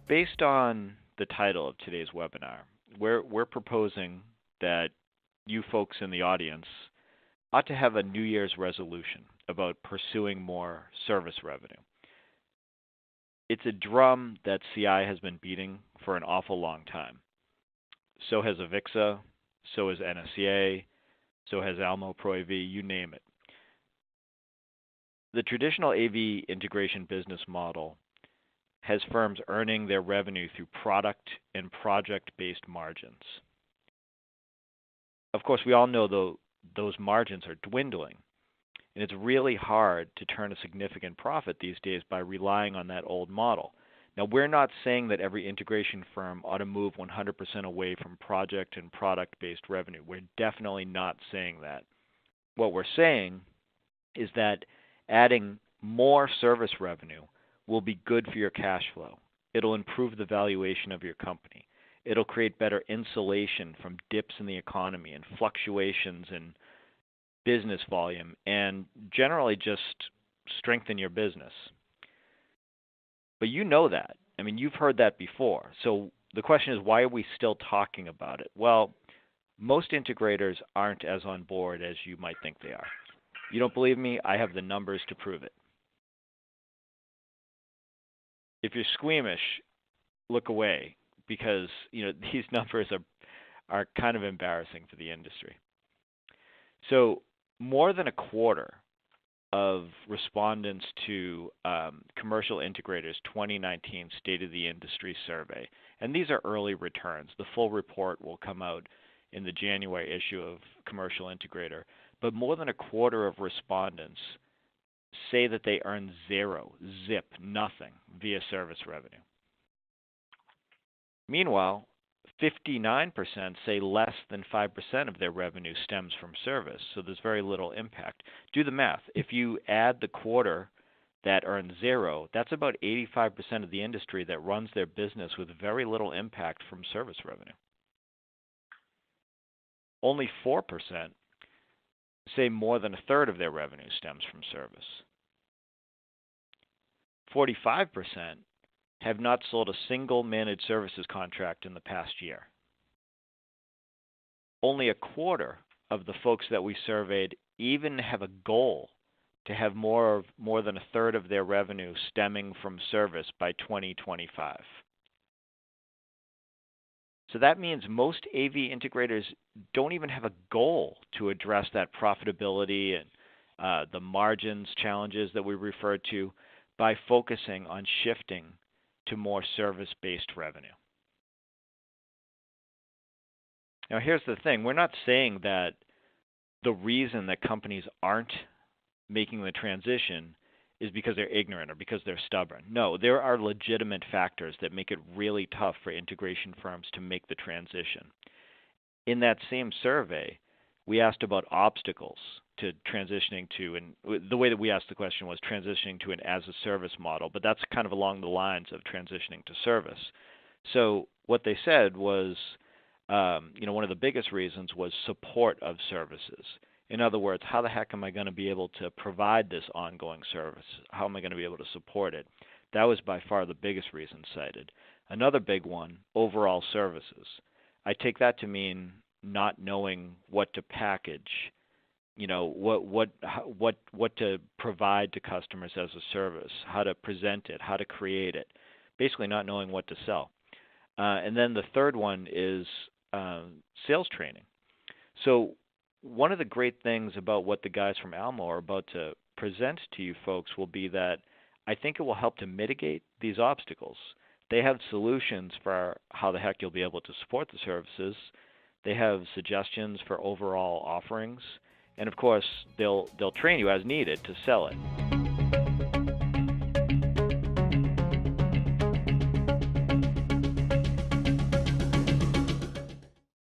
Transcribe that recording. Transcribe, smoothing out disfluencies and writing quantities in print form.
Based on the title of today's webinar, we're proposing that you folks in the audience ought to have a New Year's resolution about pursuing more service revenue. It's a drum that CI has been beating for an awful long time. So has Avixa, so has NSCA, so has Almo Pro AV, you name it. The traditional AV integration business model has firms earning their revenue through product and project-based margins. Of course, we all know those margins are dwindling, and it's really hard to turn a significant profit these days by relying on that old model. Now, we're not saying that every integration firm ought to move 100% away from project and product-based revenue. We're definitely not saying that. What we're saying is that adding more service revenue will be good for your cash flow. It'll improve the valuation of your company. It'll create better insulation from dips in the economy and fluctuations in business volume, and generally just strengthen your business. But you know that. I mean, you've heard that before. So the question is, why are we still talking about it? Well, most integrators aren't as on board as you might think they are. You don't believe me? I have the numbers to prove it. If you're squeamish, look away, because these numbers are kind of embarrassing for the industry. So more than a quarter of respondents to Commercial Integrator's 2019 State of the Industry survey, and these are early returns. The full report will come out in the January issue of Commercial Integrator, but more than a quarter of respondents say that they earn zero, zip, nothing via service revenue. Meanwhile, 59% say less than 5% of their revenue stems from service, so there's very little impact. Do the math. If you add the quarter that earns zero, that's about 85% of the industry that runs their business with very little impact from service revenue. Only 4% say more than a third of their revenue stems from service. 45% have not sold a single managed services contract in the past year. Only a quarter of the folks that we surveyed even have a goal to have more than a third of their revenue stemming from service by 2025. So that means most AV integrators don't even have a goal to address that profitability and the margins challenges that we referred to by focusing on shifting to more service-based revenue. Now, here's the thing. We're not saying that the reason that companies aren't making the transition is because they're ignorant or because they're stubborn. No, there are legitimate factors that make it really tough for integration firms to make the transition. In that same survey, we asked about obstacles to transitioning to, and the way that we asked the question was transitioning to an as-a-service model, but that's kind of along the lines of transitioning to service. So what they said was, one of the biggest reasons was support of services. In other words, how the heck am I going to be able to provide this ongoing service? How am I going to be able to support it? That was by far the biggest reason cited. Another big one, overall services. I take that to mean not knowing what to package, what to provide to customers as a service, how to present it, how to create it, basically not knowing what to sell. And then the third one is sales training. So one of the great things about what the guys from Almo are about to present to you folks will be that I think it will help to mitigate these obstacles. They have solutions for how the heck you'll be able to support the services. They have suggestions for overall offerings. And of course, they'll train you as needed to sell it.